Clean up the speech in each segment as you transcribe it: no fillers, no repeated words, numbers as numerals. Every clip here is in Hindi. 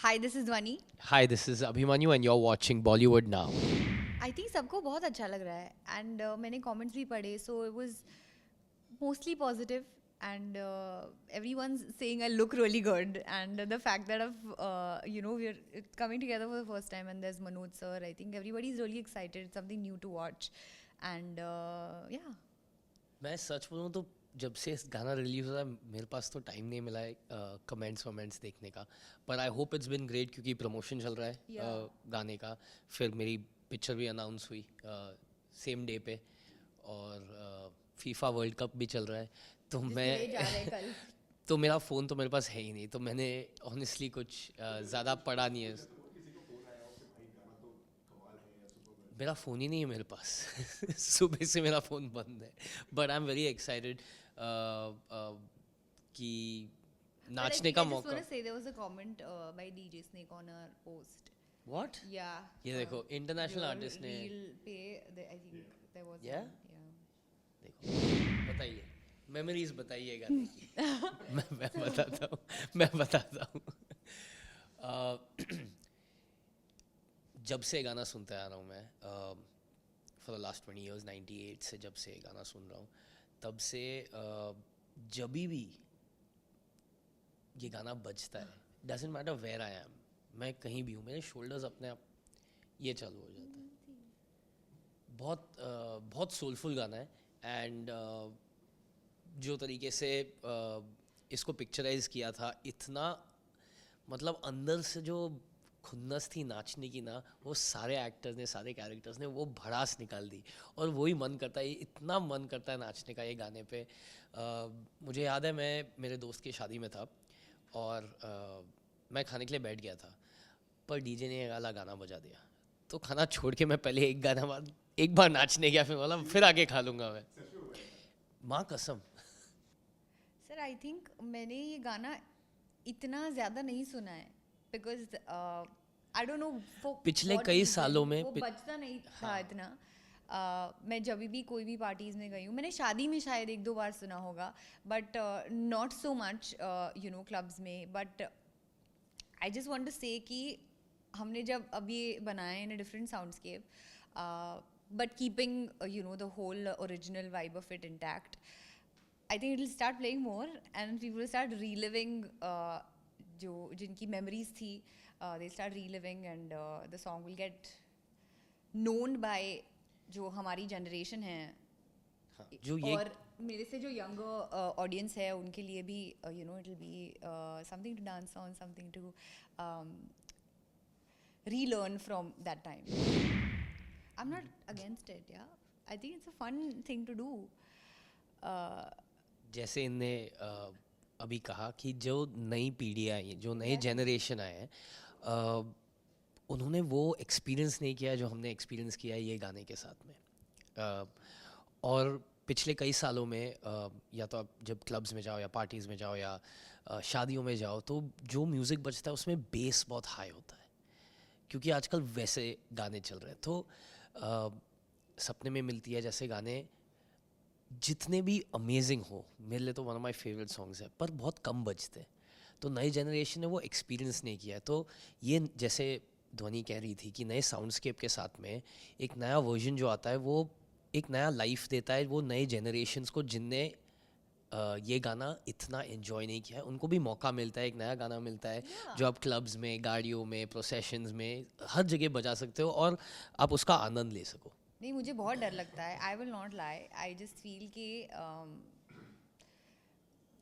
Hi, this is Dhwani. Hi, this is Abhimanyu and you're watching Bollywood Now. I think सबको बहुत अच्छा लग रहा है and मैंने comments भी पढ़े so it was mostly positive and everyone's saying I look really good and the fact that we're coming together for the first time and there's Manoj sir, I think everybody's really excited. It's something new to watch and yeah. मैं सच बोलूँ तो जब से इस गाना रिलीज हुआ मेरे पास तो टाइम नहीं मिला है कमेंट्स देखने का, पर I hope it's been great क्योंकि प्रमोशन चल रहा है Yeah. गाने का। फिर मेरी पिक्चर भी अनाउंस हुई सेम डे पे, और फीफा वर्ल्ड कप भी चल रहा है तो जिसके लिए जा रहे हैं मैं कल. तो मेरा फ़ोन तो मेरे पास है ही नहीं, तो मैंने ऑनेस्टली कुछ ज़्यादा पढ़ा नहीं है। मेरा फ़ोन ही नहीं है मेरे पास सुबह से मेरा फ़ोन बंद है, but I am very excited कि But I नाचने think का I just मौका। want to say there was a comment by DJ Snake on our post. What? Yeah. ये देखो इंटरनेशनल Your आर्टिस्ट ने। reel पे I think there was Yeah? one, yeah. देखो बताइए, मेमोरीज बताइए गाने की। मैं बताता हूँ जब से गाना सुनते आ रहा हूँ मैं फॉर द लास्ट 20 years, 98 से जब से गाना सुन रहा हूँ, तब से जब भी ये गाना बजता है, doesn't matter where I am, मैं कहीं भी हूँ, मेरे शोल्डर्स अपने आप ये चालू हो जाता है। बहुत सोलफुल गाना है एंड जो तरीके से इसको पिक्चराइज किया था, इतना मतलब अंदर से जो खुन्नस थी नाचने की ना, वो सारे एक्टर्स ने, सारे कैरेक्टर्स ने वो भड़ास निकाल दी, और वही मन करता है, इतना मन करता है नाचने का ये गाने पे। मुझे याद है मैं मेरे दोस्त की शादी में था और मैं खाने के लिए बैठ गया था, पर डीजे ने ये वाला गाना बजा दिया, तो खाना छोड़ के मैं पहले एक बार नाचने गया, फिर बोला फिर आके खा लूँगा मैं, माँ कसम। सर आई थिंक मैंने ये गाना इतना ज़्यादा नहीं सुना है बिकॉज आई डोंट नो पिछले कई सालों में वो बजता नहीं था हाँ। इतना. मैं जब भी कोई भी पार्टीज़ में गई हूँ, मैंने शादी में शायद एक दो बार सुना होगा but not so much clubs में. But I just want to say कि हमने जब अब ये बनाए in a different soundscape but keeping the whole original vibe of it intact. I think it'll start playing more and people will start reliving जो जिनकी memories थी, they'll start reliving and the song will get known by जो हमारी generation है. हाँ, जो ये और मेरे से जो younger audience है उनके लिए भी it'll be something to dance on, something to um, relearn from that time. I'm not against it, yeah. I think it's a fun thing to do. जैसे इनने अभी कहा कि जो नई पीढ़ी आई है, जो नए जनरेशन आए हैं, उन्होंने वो एक्सपीरियंस नहीं किया जो हमने एक्सपीरियंस किया है ये गाने के साथ में। और पिछले कई सालों में या तो आप जब क्लब्स में जाओ या पार्टीज़ में जाओ या शादियों में जाओ, तो जो म्यूज़िक बजता है उसमें बेस बहुत हाई होता है, क्योंकि आजकल वैसे गाने चल रहे हैं। तो सपने में मिलती है जैसे गाने जितने भी अमेजिंग हो, मेरे लिए तो one of my favourite songs है, पर बहुत कम बजते हैं, तो नई जनरेशन ने वो एक्सपीरियंस नहीं किया है। तो ये जैसे ध्वनि कह रही थी कि नए साउंडस्केप के साथ में एक नया वर्जन जो आता है वो एक नया लाइफ देता है वो नए जनरेशन्स को, जिनने ये गाना इतना एंजॉय नहीं किया है, उनको भी मौका मिलता है, एक नया गाना मिलता है जो आप क्लब्स में, गाड़ियों में, प्रोसेशंस में, हर जगह बजा सकते हो और आप उसका आनंद ले सको। नहीं, मुझे बहुत डर लगता है. I will not lie. I just feel कि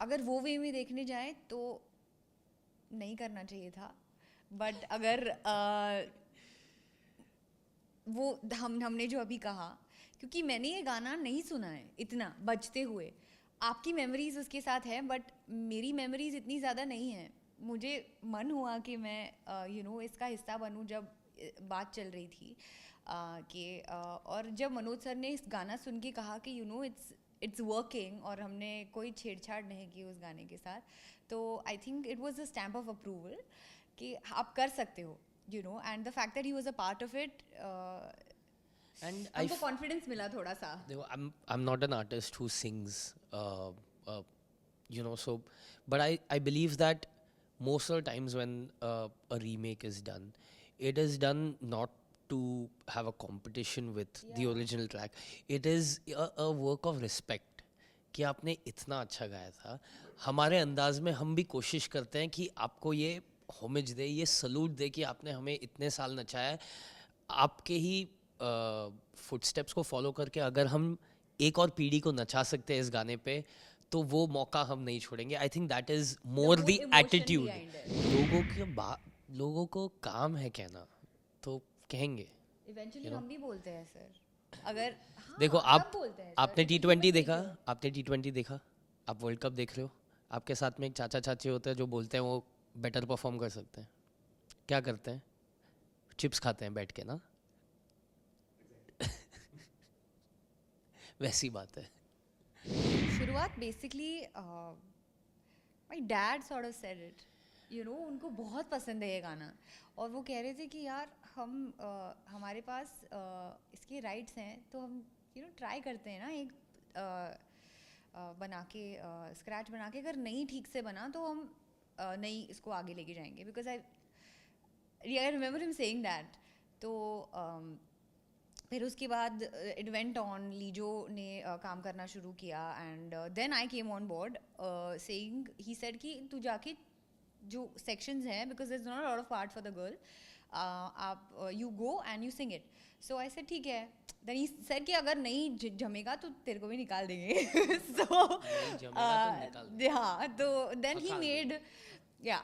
अगर वो वे में देखने जाए तो नहीं करना चाहिए था. बट अगर वो हमने जो अभी कहा, क्योंकि मैंने ये गाना नहीं सुना है इतना बजते हुए. आपकी मेमोरीज उसके साथ है बट मेरी मेमोरीज इतनी ज़्यादा नहीं है. मुझे मन हुआ कि मैं इसका हिस्सा बनूं जब बात चल रही थी और जब मनोज सर ने इस गाना सुन के कहा कि इट्स वर्किंग और हमने कोई छेड़छाड़ नहीं की उस गाने के साथ, तो I think it was a stamp of approval कि आप कर सकते हो, and the fact that he was a part of it, and हमको कॉन्फिडेंस मिला थोड़ा सा. देखो, I'm not an artist who sings, so but I believe that most of the times when a remake is done, it is done not to have a competition with the Yeah. original track. It is a work of respect कि आपने इतना अच्छा गाया था. हमारे अंदाज में हम भी कोशिश करते हैं कि आपको ये होमेज दे, ये सलूट दे कि आपने हमें इतने साल नचाया है. आपके ही फुटस्टेप्स को फॉलो करके अगर हम एक और पीढ़ी को नचा सकते हैं इस गाने पे, तो वो मौका हम नहीं छोड़ेंगे. I think that is more the emotion attitude. behind it. लोगों को काम है कहना, तो कहेंगे. Eventually हम भी बोलते हैं सर. अगर हाँ, देखो सब आप बोलते हैं आपने सर. T20 देखा, आपने T20 देखा, आप वर्ल्ड कप देख रहे हो, आपके साथ में एक चाचा चाची होते हैं जो बोलते हैं वो बेटर परफॉर्म कर सकते हैं. क्या करते हैं? चिप्स खाते हैं बैठ के ना. वैसी बात है. शुरुआत basically my dad sort of said it, you know, उनको बहुत पसंद है ये गाना और वो कह रहे थे कि यार हम हमारे पास इसके राइट्स हैं तो हम यू नो ट्राई करते हैं ना एक बना के स्क्रैच बना के, अगर नहीं ठीक से बना तो हम नहीं इसको आगे लेके जाएंगे. Because I remember him saying that. तो फिर उसके बाद इट वेंट ऑन, लीजो ने काम करना शुरू किया and then I came on board saying, he said कि तू जाके जो सेक्शंस हैं, because there is not a lot of part for the girl, आप you go and you sing it. So I said ठीक है. देन ही सेड कि अगर नहीं जमेगा तो तेरे को भी निकाल देंगे. सो हाँ, तो देन ही मेड या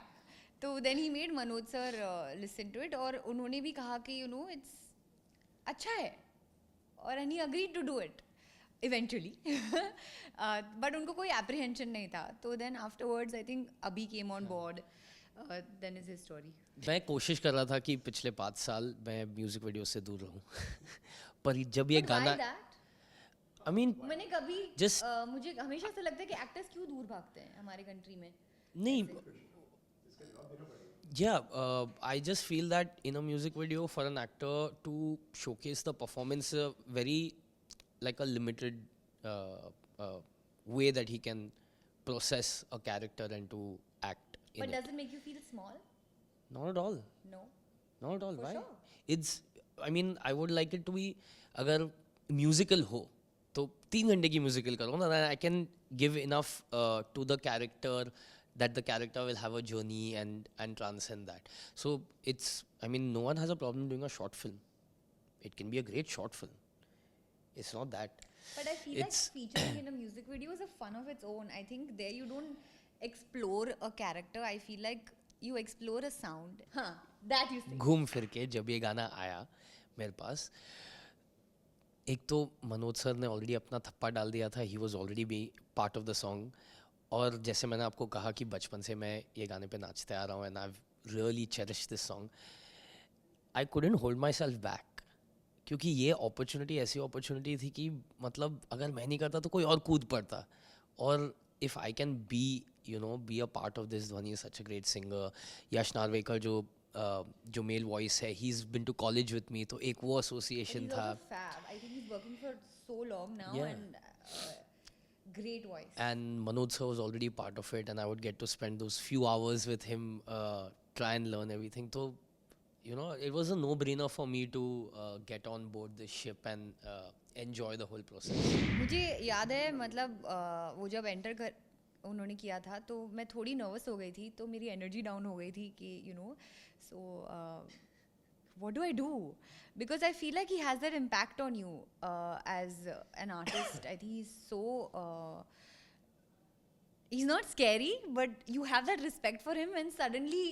तो then he made Manoj sir listen to it और उन्होंने भी कहा कि यू नो इट्स अच्छा है और and he agreed to do it eventually. But उनको कोई एप्रीहेंशन नहीं था. तो then afterwards I think Abhi came on board, then is his story. मैं कोशिश कर रहा था कि पिछले 5 साल मैं म्यूजिक वीडियो से दूर रहूं. पर जब ये गाना, आई मीन मैंने कभी Just- मुझे हमेशा ऐसा लगता है कि एक्टर्स क्यों दूर भागते हैं हमारे कंट्री में. नहीं, I just feel that in a music video for an actor to showcase the performance very like a limited way that he can process a character and to act in But it. does it make you feel small? Not at all. No. Not at all. For Why? sure. It's, I mean, I would like it to be, अगर musical हो, तो 3 घंटे की musical करो ना, then I can give enough to the character, that the character will have a journey and transcend that. So it's, I mean, no one has a problem doing a short film. It can be a great short film. It's not that. But I feel It's- like featuring in a music video is a fun of its own. I think there you don't explore a character. I feel like you explore a sound. Huh, that you say. घूम फिर के जब ये गाना आया मेरे पास, एक तो मनोज सर ने ऑलरेडी अपना थप्पा डाल दिया था. He was already be part of the song. और जैसे मैंने आपको कहा कि बचपन से मैं ये गाने पे नाचते आ रहा हूँ and I really cherish this song. I couldn't hold my self back, क्योंकि ये अपॉर्चुनिटी ऐसी अपॉर्चुनिटी थी कि मतलब अगर मैं नहीं करता तो कोई और कूद पड़ता. और if I can be you know be a part of this, Dhvani is such a great singer. Yash Narvekar जो मेल वॉइस है, he is been to college with me, तो एक वो But एसोसिएशन he's था. also fab. I think he's working for so long now Yeah. and great voice. And Manoj sir was already part of it, and I would get to spend those few hours with him, try and learn everything. So, you know, it was a no-brainer for me to get on board this ship and enjoy the whole process. मुझे याद है मतलब वो जब एंटर कर उन्होंने किया था तो मैं थोड़ी नर्वस हो गई थी, तो मेरी एनर्जी डाउन हो गई थी कि you know so what do I do? Because I feel like he has that impact on you as an artist. I think he's so he's not scary, but you have that respect for him and suddenly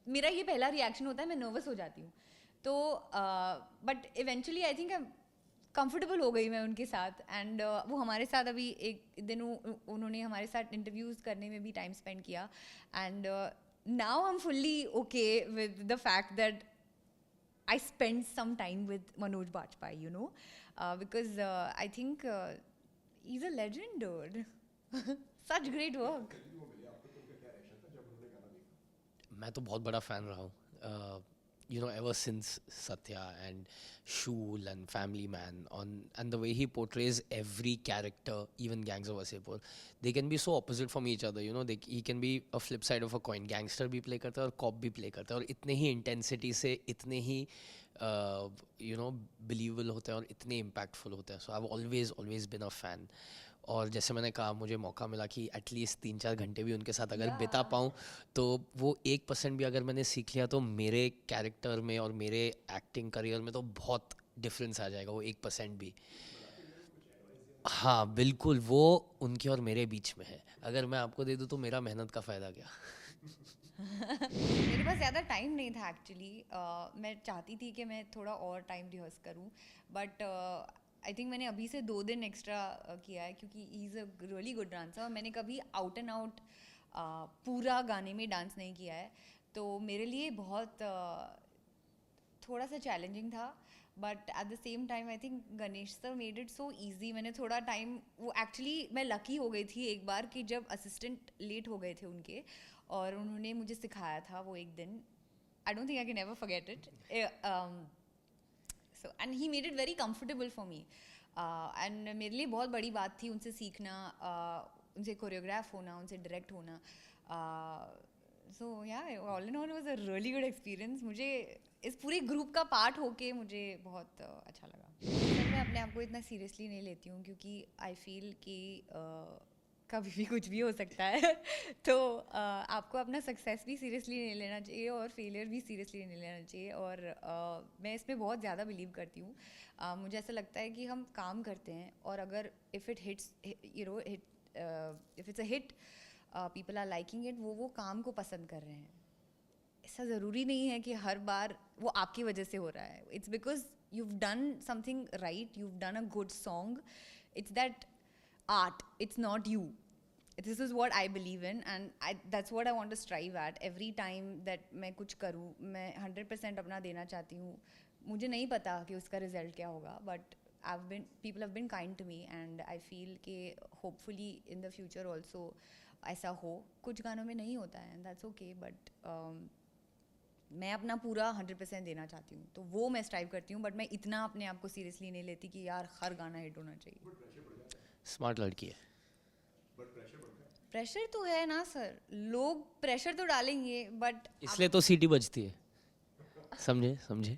मेरा ये पहला रिएक्शन होता है, मैं नर्वस हो जाती हूँ. तो but eventually I think comfortable हो गई मैं उनके साथ. एंड वो हमारे साथ अभी एक दिन उन्होंने हमारे साथ इंटरव्यूज़ करने में भी टाइम स्पेंड किया. And now I am fully okay with the fact that I spent some time with Manoj Bajpayee, you know, because I think he's a legend, dude. Such great work. मैं तो बहुत बड़ा फ़ैन रहा हूँ. you know, ever since Satya and Shul and Family Man, and the way he portrays every character, even Gangs of Wasseypur, they can be so opposite from each other. You know, he can be a flip side of a coin. Gangster भी play करता है और cop भी play करता है, और इतने ही intensity से, इतने ही you know, believable होते हैं और इतने impactful होते हैं. So I've always been a fan. और जैसे मैंने कहा, मुझे मौका मिला कि एटलीस्ट 3-4 घंटे भी उनके साथ अगर बिता पाऊँ, तो वो 1% भी अगर मैंने सीख लिया तो मेरे कैरेक्टर में और मेरे एक्टिंग करियर में तो बहुत डिफरेंस आ जाएगा, वो 1% भी. हाँ बिल्कुल, वो उनके और मेरे बीच में है. अगर मैं आपको दे दूँ तो मेरा मेहनत का फ़ायदा क्या. मेरे पास ज़्यादा टाइम नहीं था एक्चुअली. मैं चाहती थी कि मैं थोड़ा और टाइम रिहर्स करूँ, बट आई थिंक मैंने अभी से 2 दिन एक्स्ट्रा किया है, क्योंकि he is a really good dancer. और मैंने कभी आउट एंड आउट पूरा गाने में डांस नहीं किया है, तो मेरे लिए बहुत थोड़ा सा चैलेंजिंग था. But at the same time I think Ganesh sir made it so easy. मैंने थोड़ा टाइम, वो एक्चुअली मैं लकी हो गई थी एक बार कि जब असिस्टेंट लेट हो गए थे उनके, और उन्होंने मुझे सिखाया था वो एक दिन. I don't think I can ever forget it. So and he made it very comfortable for me. And मेरे लिए बहुत बड़ी बात थी उनसे सीखना, उनसे कोरियोग्राफ होना, उनसे डायरेक्ट होना. सो या all in all was a really good experience. मुझे इस पूरे ग्रुप का पार्ट होके मुझे बहुत अच्छा लगा. मैं अपने आप को इतना सीरियसली नहीं लेती हूँ, क्योंकि आई फील कि कभी भी कुछ भी हो सकता है. तो आपको अपना सक्सेस भी सीरियसली नहीं लेना चाहिए और फेलियर भी सीरियसली नहीं लेना चाहिए. और मैं इसमें बहुत ज़्यादा बिलीव करती हूँ. मुझे ऐसा लगता है कि हम काम करते हैं, और अगर if it hits, you know, if it's a hit, people are liking it, वो काम को पसंद कर रहे हैं. ऐसा ज़रूरी नहीं है कि हर बार वो आपकी वजह से हो रहा है. It's because you've done something right, you've done a good song. It's that art, it's not you. This is what I believe in, and that's what I want to strive at every time that मैं कुछ करूँ. मैं 100% अपना देना चाहती हूँ. मुझे नहीं पता कि उसका रिजल्ट क्या होगा, but people have been kind to me, and I feel कि hopefully in the future also ऐसा हो. कुछ गानों में नहीं होता है, and that's okay, but मैं अपना पूरा 100% देना चाहती हूँ, तो वो मैं स्ट्राइव करती हूँ. बट मैं इतना अपने आप को सीरियसली नहीं लेती कि यार हर गाना हिट होना चाहिए. स्मार्ट लड़की है. प्रेशर तो है ना सर, लोग प्रेशर तो डालेंगे, बट इसलिए तो सीटी बजती है. समझे.